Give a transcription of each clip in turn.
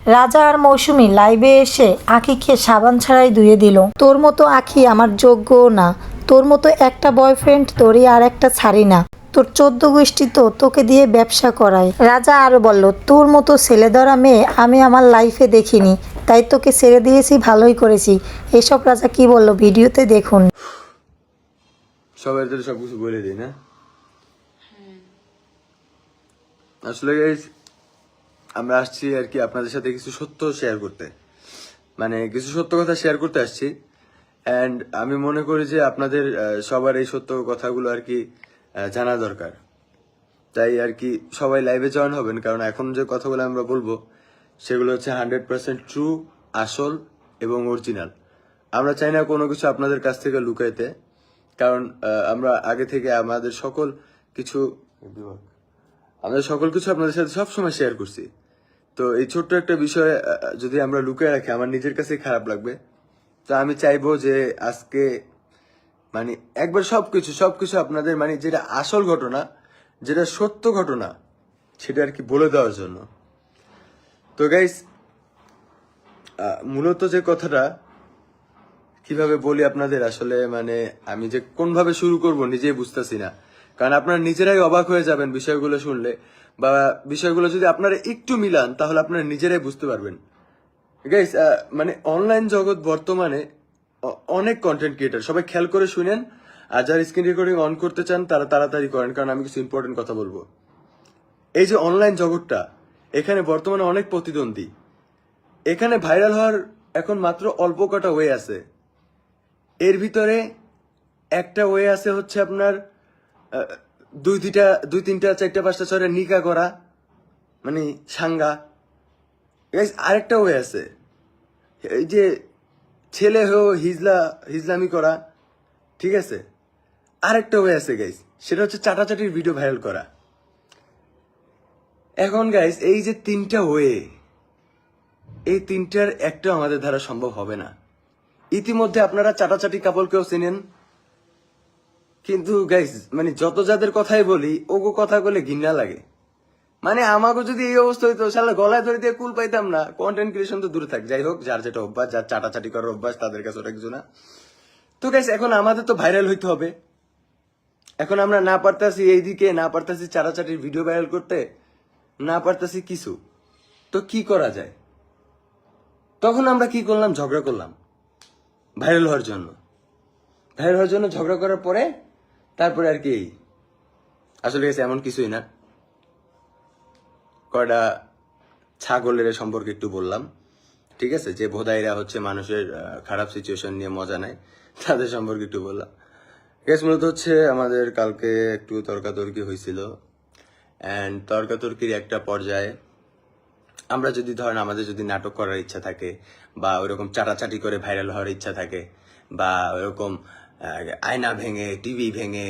রাজা আর মৌসুমী লাইভে এসে আঁখিকে সাবান ছাড়াই ধুয়ে দিল। তোর মতো আঁখি আমার যোগ্য না, তোর মতো একটা বয়ফ্রেন্ড তোরই আর একটা ছাড়ি না, তোর 14 গোষ্ঠী তো তোকে দিয়ে ব্যবসা করায়। রাজা আরো বলল, তোর মতো ছেলে ধরা মেয়ে আমি আমার লাইফে দেখিনি, তাই তোকে ছেড়ে দিয়েছি, ভালোই করেছি। এসব রাজা কি বলল ভিডিওতে দেখুন। সবাই তো সবকিছু বলে দিই না। আসলে guys, আমরা আসছি আর কি আপনাদের সাথে কিছু সত্য শেয়ার করতে, মানে কিছু সত্য কথা শেয়ার করতে আসছি। অ্যান্ড আমি মনে করি যে আপনাদের সবার এই সত্য কথাগুলো আর কি জানা দরকার। তাই আর কি সবাই লাইভে জয়েন হবেন, কারণ এখন যে কথাগুলো আমরা বলবো সেগুলো হচ্ছে 100% ট্রু, আসল এবং অরিজিনাল। আমরা চাই না কোনো কিছু আপনাদের কাছ থেকে লুকাইতে, কারণ আমরা আগে থেকে আমাদের সকল কিছু আপনাদের সাথে সবসময় শেয়ার করছি। তো এই ছোট্ট একটা বিষয় যদি আমরা লুকিয়ে রাখি আমার নিজের কাছে খারাপ লাগবে। তো আমি চাইবো যে আজকে মানে একবার সবকিছু আপনাদের মানে যেটা আসল ঘটনা, যেটা সত্য ঘটনা, সেটা আর কি বলে দেওয়ার জন্য। তো গাইস, মূলত যে কথাটা কিভাবে বলি আপনাদের, আসলে মানে আমি যে কোনভাবে শুরু করব নিজেই বুঝতেছি না, কারণ আপনারা নিজেরাই অবাক হয়ে যাবেন বিষয়গুলো শুনলে, বা বিষয়গুলো যদি আপনারা একটু মিলান তাহলে আপনারা নিজেরাই বুঝতে পারবেন। গাইস, মানে অনলাইন জগৎ বর্তমানে অনেক কন্টেন্ট ক্রিয়েটার, সবাই খেয়াল করে শুনেন। আর যারা স্ক্রিন রেকর্ডিং অন করতে চান তারা তাড়াতাড়ি করেন, কারণ আমি কিছু ইম্পর্টেন্ট কথা বলবো। এই যে অনলাইন জগৎটা, এখানে বর্তমানে অনেক প্রতিদ্বন্দ্বী। এখানে ভাইরাল হওয়ার এখন মাত্র অল্প কটা ওয়ে আছে। এর ভিতরে একটা ওয়ে আছে হচ্ছে আপনার দুই তিনটা চারটা পাঁচটা ছয়টা নিকা করা, মানে সাঙ্গা। আরেকটা ওয়ে আছে এই যে ছেলে হয়েও হিজলামি করা, ঠিক আছে। আরেকটা ওয়ে আছে গাইস, সেটা হচ্ছে চাটাচাটির ভিডিও ভাইরাল করা। এখন গাইস এই যে তিনটা ওয়ে, এই তিনটার একটা আমাদের দ্বারা সম্ভব হবে না। ইতিমধ্যে আপনারা চাটাচাটি কাপলকেও চিনেন, কিন্তু গাইস মানে যত যাদের কথাই বলি ওগো কথা বলে ঘৃণা লাগে। মানে আমাকে যদি এই অবস্থা হইতো সালা গলায় ধরে দিয়ে কুল পাইতাম না। কন্টেন্ট ক্রিয়েশন তো দূরে থাক, যাই হোক, যার যেটা অভ্যাস, যার চাটাচাটি করার অভ্যাস তাদের কাছে ওটা কিছু না। তো গাইস এখন আমাদের তো ভাইরাল হইতে হবে। এখন আমরা না পারতাছি এইদিকে, না পারতাছি চাটাচাটির ভিডিও ভাইরাল করতে, না পারতাছি কিছু। তো কি করা যায়? তখন আমরা কি করলাম? ঝগড়া করলাম ভাইরাল হওয়ার জন্য। ভাইরাল হওয়ার জন্য ঝগড়া করার পরে তারপরে আর কি আসলে গেছে এমন কিছুই না। কয়টা ছাগলের সম্পর্কে একটু বললাম, ঠিক আছে, যে ভোদাইরা হচ্ছে মানুষের খারাপ সিচুয়েশন নিয়ে মজা নেয়, তাদের সম্পর্কে একটু বললাম। গ্যাস মূলত হচ্ছে আমাদের কালকে একটু তর্কাতর্কি হয়েছিল, অ্যান্ড তর্কাতর্কির একটা পর্যায়ে আমরা যদি ধরেন আমাদের যদি নাটক করার ইচ্ছা থাকে, বা ওইরকম চাটাচাটি করে ভাইরাল হওয়ার ইচ্ছা থাকে, বা ওইরকম আয়না ভেঙে টিভি ভেঙে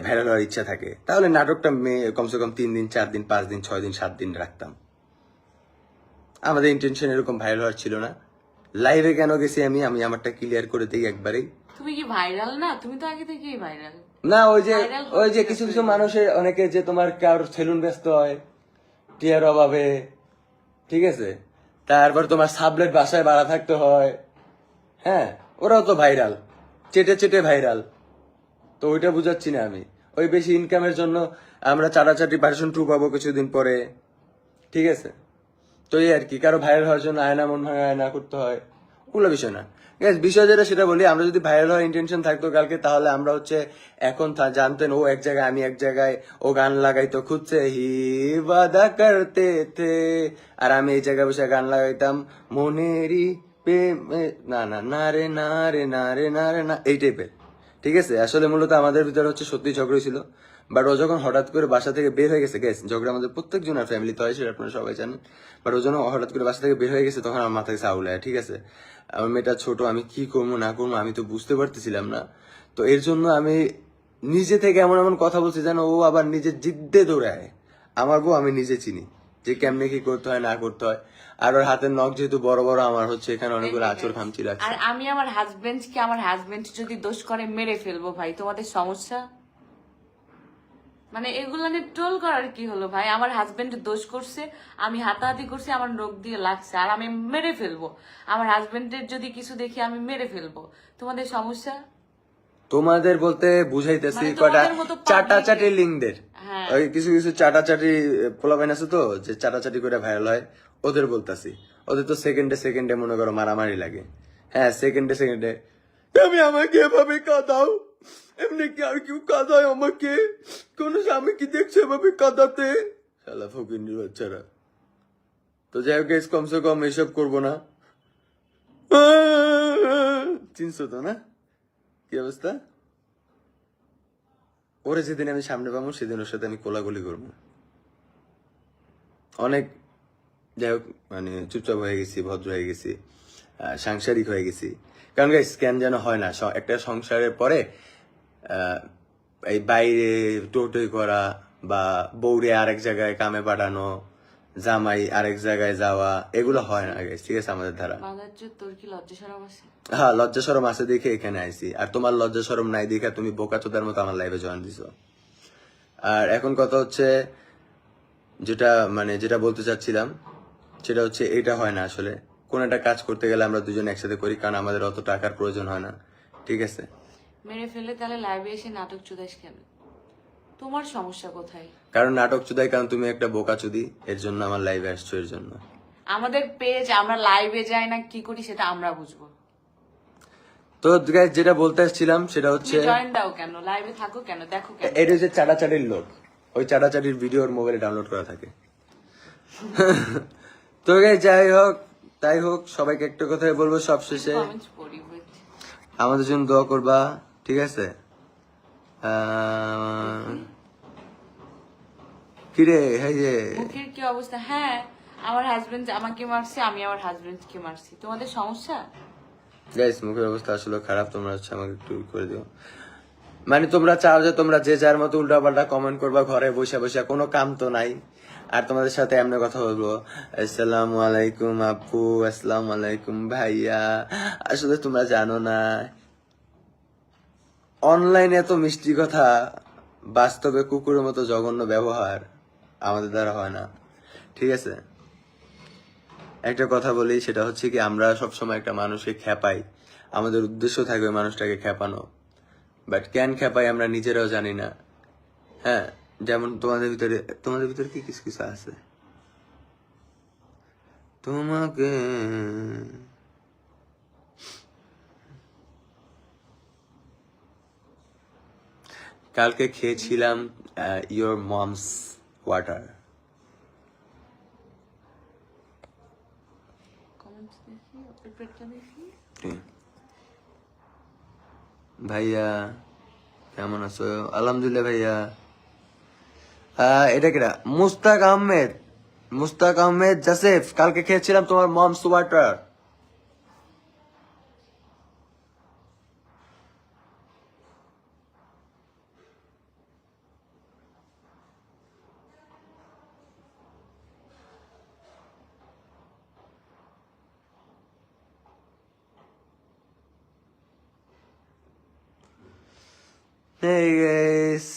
ভাইরাল হওয়ার ইচ্ছা থাকে, তাহলে নাটকটা কমসে কম 3 দিন 4 দিন 5 দিন 6 দিন 7 দিন রাখতাম। আমাদের ইন্টেনশন এরকম ভাইরাল হওয়ার ছিল না। লাইভে কেন গেছি আমি আমারটা ক্লিয়ার করে দিই একবারেই। তুমি কি ভাইরাল না? তুমি তো আগে থেকেই ভাইরাল না, ওই যে কিছু কিছু মানুষের অনেকে যে তোমার কারোর সেলুন ব্যস্ত হয় টিয়ার অভাবে, ঠিক আছে, তারপর তোমার সাবলেট বাসায় ভাড়া থাকতে হয়, হ্যাঁ, ওরাও তো ভাইরাল, চেটে ভাইরাল। তো ওইটা বুঝাচ্ছি না আমি। ওই বেশি ইনকামের জন্য আমরা চাটাচাটি ভার্সন 2 পাবো কিছুদিন পরে, ঠিক আছে। তো এই আর কি, কারো ভাইরাল হওয়ার জন্য আয়না মন ভাঙা আয়না করতে হয়, ওগুলো বিষয় না। বিষয় যেটা সেটা বলি, আমরা যদি ভাইরাল হওয়ার ইন্টেনশন থাকতো কালকে, তাহলে আমরা হচ্ছে এখন জানতেন ও এক জায়গায় আমি এক জায়গায়, ও গান লাগাইতো খুঁজছে হি বাদা করতে থে, আর আমি এই জায়গায় বসে গান লাগাইতাম মনেরই প্রেমে না না না রে না রে না রে না রে না, এই টাইপের, ঠিক আছে। আসলে মূলত আমাদের ভিতরে হচ্ছে সত্যি ঝগড়া ছিল, বাট ও যখন হঠাৎ করে বাসা থেকে বের হয়ে গেছে, গ্যাস ঝগড়া আমাদের প্রত্যেকজনের ফ্যামিলিতে হয়, সেটা আপনারা সবাই জানেন। বাট ও যখন হঠাৎ করে বাসা থেকে বের হয়ে গেছে তখন আমার মাথায় সাউলায়, ঠিক আছে। আমার মেয়েটা ছোট, আমি কি করবো না করবো আমি তো বুঝতে পারতেছিলাম না। তো এর জন্য আমি নিজে থেকে এমন এমন কথা বলছি যেন ও আবার নিজের জিদ্দে দৌড়ায়। আমার বউ আমি নিজে চিনি যে কেমনে কি করতে হয় না করতে হয়। আর ওর হাতের নখ যেহেতু বড় বড়, আমার হচ্ছে এখানে অনেকগুলো আঁচড় খামচি রাখছে। আর আমি আমার হাজবেন্ড যদি দোষ করে মেরে ফেলবো। ভাই তোমাদের সমস্যা? মানে এগুলো নিয়ে ট্রোল করার কি হলো ভাই? আমার হাজবেন্ড দোষ করছে, আমি হাতাহাতি করছি, আমার নখ দিয়ে লাগছে, আর আমি মেরে ফেলবো। আমার হাজবেন্ডের যদি কিছু দেখি আমি মেরে ফেলবো, তোমাদের সমস্যা? তোমাদের বলতে বুঝাইতেছি মানে কটা তোমাদের মতো চাটাচাটি লিঙ্কদের, হ্যাঁ। ওই কিছু কিছু চাটাচাটি পোলাপাইন আছে তো, যে চাটাচাটি করে ভাইরাল হয়, ওদের বলতাছি। ওদের তো সেকেন্ডে সেকেন্ডে মনে করো মারামারি লাগে। হ্যাঁ, সেকেন্ডে সেকেন্ডে তুমি আমাকে এভাবে কাঁদাও, এমনি কি আর কেউ কাঁদায় আমাকে? কোন স্বামী কি দেখছে এভাবে কাঁদাতে? শালা ফকিন্নির বাচ্চারা। তো যাই হোক guys, কমসে কম এসব করবো না। চিনছো তো না কি অবস্থা? ওরে যেদিন আমি সামনে পাবো সেদিন ওর সাথে আমি কোলাগুলি করবো। অনেক যাই হোক, মানে চুপচাপ হয়ে গেছি, ভদ্র হয়ে গেছি, সাংসারিক হয়ে গেছি। কারণ গাইস স্ক্যান যেন হয় না, একটা সংসারের পরে এই বাইরে টোটোই করা বা বউরে আরেক জায়গায় কামে পাঠানো, জামাই আরেক জায়গায় যাওয়া, এগুলো হয় না গাইস, ঠিক আছে আমাদের দ্বারা। তোর কি লজ্জা শরম আছে? হ্যাঁ, লজ্জা শরম আছে দেখে এখানে আইছি। আর তোমার লজ্জা শরম নাই দেখে তুমি বোকাচোদার মতো আমার লাইভে জয়েন দিছো। আর এখন কথা হচ্ছে যেটা বলতে চাচ্ছিলাম সেটা হচ্ছে এটা হয় না আসলে। কোন একটা কাজ করতে গেলে আমরা দুজন একসাথে করি, কারণ আমাদের অত টাকার প্রয়োজন হয় না, ঠিক আছে? মেরে ফেলে তাহলে লাইভে এসে নাটক চুদাইস কেন? তোমার সমস্যা কোথায়? কারণ নাটক চুদাই, কারণ তুমি একটা বোকাচুদি, এর জন্য আমার লাইভে আসছো, এর জন্য। আমাদের পেজ, আমরা লাইভে যাই না কি করি সেটা আমরা বুঝবো। তো guys, যেটা বলতে আসছিলাম সেটা হচ্ছে জয়েন দাও কেন, লাইভে থাকো কেন, দেখো কেন? এটা হচ্ছে চাটাচাটির লোক, ওই চাটাচাটির ভিডিও ওর মোবাইলে ডাউনলোড করা থাকে। তো guys, তাই হোক, সবাইকে একটা কথাই বলবো সবশেষে, কমেন্টস পড়ি wait। আমাদের জন্য দোয়া করবা, ঠিক আছে? কিরে, হ্যাঁ যে মুখের কি অবস্থা? হ্যাঁ, আমার হাজবেন্ড আমাকে মারছে, আমি আমার হাজবেন্ডকে মারছি, তোমাদের সমস্যা? গাইস মুখের অবস্থা আসলে খারাপ, তোমরা হচ্ছে আমাকে একটু করে দিও। মানে তোমরা চাও যে তোমরা যে যার মতো উল্টাপাল্টা কমেন্ট করবা ঘরে বসে বসে, কোনো কাম তো নাই। আর তোমাদের সাথে এমনি কথা বলবো, আসসালামু আলাইকুম আপু, আসসালামু আলাইকুম ভাইয়া। আসলে তোমরা জানো না, অনলাইনে এত মিষ্টি কথা, বাস্তবে কুকুরের মতো জঘন্য ব্যবহার আমাদের দ্বারা হয় না, ঠিক আছে? একটা কথা বলি, সেটা হচ্ছে কি, আমরা সবসময় একটা মানুষকে খেপাই, আমাদের উদ্দেশ্য থাকে ওই মানুষটাকে খেপানো, বাট কেন খেপাই আমরা নিজেরাও জানি না। হ্যাঁ, যেমন তোমাদের ভিতরে কি কিছু কিছু আছে, তোমাকে কালকে খেয়েছিলাম ইয়োর মমস ওয়াটার। কমেন্টস দেখি, পেটটা দেখি। ভাইয়া কেমন আছো? আলহামদুলিল্লাহ ভাইয়া। এটা কিরা? মুস্তাক আহমেদ জাসেফ, কালকে খেয়েছিলাম তোমার মমস ওয়াটার। Hey guys,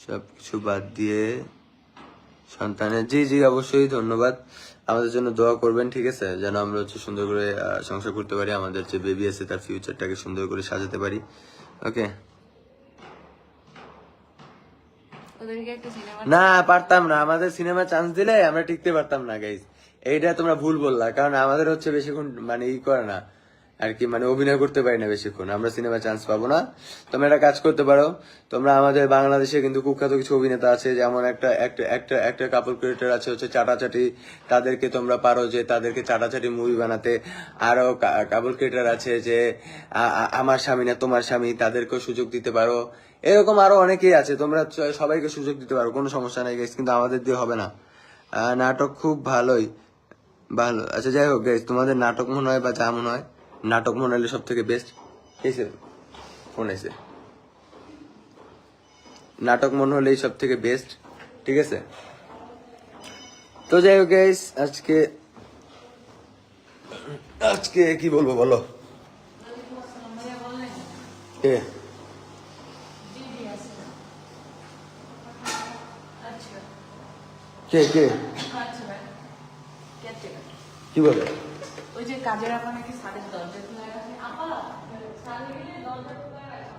সবকিছু বাদ দিয়ে সন্তানের, জি জি অবশ্যই ধন্যবাদ। আমাদের জন্য দোয়া করবেন, ঠিক আছে? যেন আমরা হচ্ছে সুন্দর করে সংসার করতে পারি, আমাদের যে বেবি আছে তার ফিউচারটাকে সুন্দর করে সাজাতে পারি। ওকে, ওদেরকে একটা সিনেমা না পারতাম না, আমাদের সিনেমা চান্স দিলে আমরা টিকতে পারতাম না গাইজ, এইটা তোমরা ভুল বললা। কারণ আমাদের হচ্ছে বেশিক্ষণ মানে করে না আর কি, মানে অভিনয় করতে পারি না বেশিক্ষণ, আমরা সিনেমা চান্স পাবো না। তোমরা একটা কাজ করতে পারো, তোমরা আমাদের বাংলাদেশে কিন্তু কুখ্যাত কিছু অভিনেতা আছে, যেমন একটা কাপল ক্রিয়েটর আছে হচ্ছে চাটাচাটি, তাদেরকে তোমরা পারো যে তাদেরকে চাটাচাটি মুভি বানাতে। আরো কাপল ক্রিয়েটর আছে যে আমার স্বামী না তোমার স্বামী, তাদেরকেও সুযোগ দিতে পারো। এরকম আরো অনেকেই আছে, তোমরা সবাইকে সুযোগ দিতে পারো, কোনো সমস্যা নাই গাইস, কিন্তু আমাদের দিয়ে হবে না। নাটক খুব ভালো। আচ্ছা যাই হোক গাইস, তোমাদের নাটক মনে হয় বা যা মনে হয়, নাটক মনে হলে সব থেকে বেস্ট। ফোন এসে নাটক মনে হলেই সব থেকে বেস্ট, ঠিক আছে? তো যাই হোক গাইস, আজকে কি বলবো বলো? কে কে কে কি বলে? ওই যে কাজের আপা নাকি সাড়ে দরজা খোলা রাখে। আপা, সাড়ে গেলে দরজা খোলা রাখে।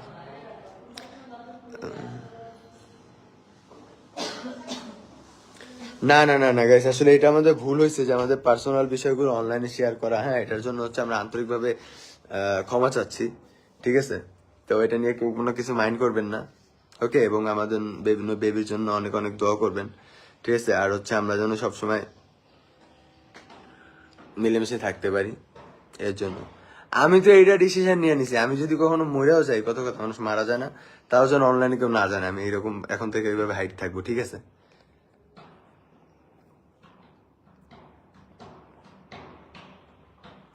না না না না গাইস, আসলে এটা আমাদের ভুল হয়েছে যে আমাদের পার্সোনাল বিষয়গুলো অনলাইনে শেয়ার করা। হ্যাঁ, এটার জন্য হচ্ছে আমরা আন্তরিকভাবে ক্ষমা চাচ্ছি, ঠিক আছে? তো এটা নিয়ে কেউ কোনো কিছু মাইন্ড করবেন না, ওকে? এবং আমাদের বেবির জন্য অনেক অনেক দোয়া করবেন, ঠিক আছে? আর হচ্ছে আমরা যেন সবসময় মিলেমিশে থাকতে পারি, এর জন্য আমি তো এইটা ডিসিশন নিয়ে নিছি। আমি যদি কখনো মরেও যাই, কত কথা মানুষ মারা যায় না, তাও যেন অনলাইনে কেউ না জানে আমি এরকম এখন থেকে এইভাবে হাইট থাকবো, ঠিক আছে?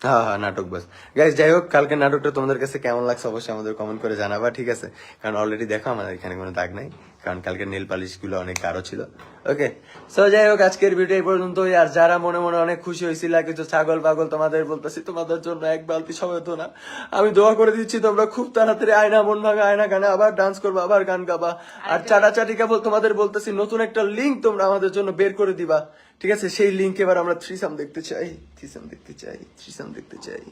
হ্যাঁ হ্যাঁ, নাটক বাস। গাইস, যাই হোক, কালকে নাটকটা তোমাদের কাছে কেমন লাগছে অবশ্যই আমাদের কমেন্ট করে জানাবা, ঠিক আছে? কারণ অলরেডি দেখো আমাদের এখানে কোনো দাগ নাই, কারণ কালকে নেল পালিশ গুলো অনেক গাঢ় ছিল। ওকে, সো যাই হোক, আজকের ভিডিও এই পর্যন্তই। আর যারা মনে মনে অনেক খুশি হয়েছিল কিছু ছাগল পাগল, তোমাদের বলতেছি তোমাদের জন্য এক বালতি সবে তো না, আমি দোয়া করে দিচ্ছি তোমরা খুব তাড়াতাড়ি আয়না মন ভাঙা আয়না গানে আবার ডান্স করবা, আবার গান গাবা। আর চাটাচাটি কেবল তোমাদের বলতেছি নতুন একটা লিঙ্ক তোমরা আমাদের জন্য বের করে দিবা, ঠিক আছে? সেই লিঙ্ক এবার আমরা থ্রিসাম দেখতে চাই, থ্রিসাম দেখতে চাই, থ্রিসাম দেখতে চাই।